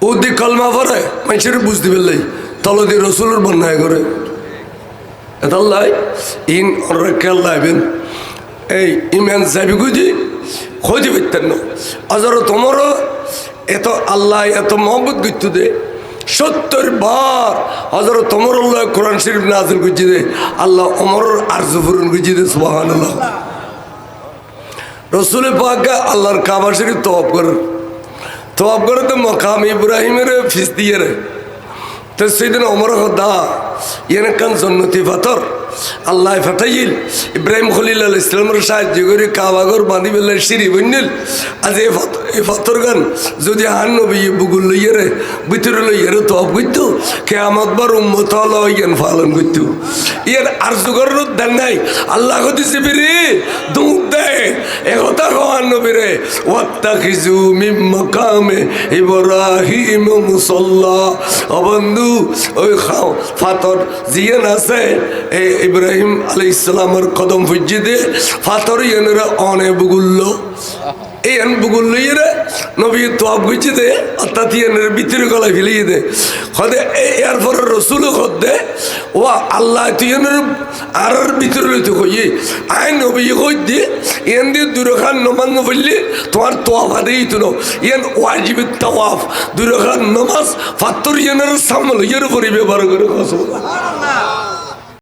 ওদি কলমা পরে মানুষের বুঝতে পারলে তলদি রসুলের বন্যায় করে এতাল্লাই ইন অনেক খেয়াল লাইবেন এই ইমান সাহেব গুজি খোঁজ পেতেন না আজর তোমারও এত আল্লাহ এত মহব্বত করতে দে 70 বার হজর তোমার আল্লাহ কোরআন শরীফ নাযিল করছে দে আল্লাহ ওমর আরজু পূরণ করছে দে সুবহানাল্লাহ রসুল পাক আল্লাহর কাবা শরীফ তওয়াফ করে তো মকাম ইব্রাহিমের ফিস দিয়ে রে তো সেদিন ওমর দা এনে কান জন্নতি পাথর আল্লাহ ফাটাইল ইব্রাহিম খলিল আলাইহিস সালামের সাহায্য করে কাবাগর বাঁধি বেলা সিঁড়ি বন্যিল আজ এই পাথর গান যদি হান নবী বুগুল লইয়ে রে ভিতরে লইয়ে রে তপ করতো কেয়ামত বার উম্মত হলো ইয়ান পালন করতো ইয়ার আর যুগর দেন নাই আল্লাহ দিছে বিরে দুধ দেয় একথা কহান নবী রে ওয়াত্তাখিজু মিন মাকামে ইব্রাহিম মুসাল্লা ও বন্ধু ওই পাথর জিয়ান আছে ইব্রাহিম আলাইহিস সালামের কদম ফুজি দে পাথর ইয়ানরা অনে বুগুল্লো এই আন বুগুল্লো ইরে নবী তওয়াব করছে দে অর্থাৎ ইয়ানের ভিতরে গলায় ফেলিয়ে দে খদে এরপর রসুল খদ দে ও আল্লাহ তুইনের আর ভিতরে লইতে কইয়ে আই নবী কই দে ইয়ান দিয়ে দুরখান নমাজ পড়লে তোমার তওয়াব আদায় হইতো না ইয়ান ওয়াজিবুত তাওয়াফ দুরখান নমাজ পাথর ইয়ানের সামনে লইয়ার উপরে ব্যবহার করে সুবহানাল্লাহ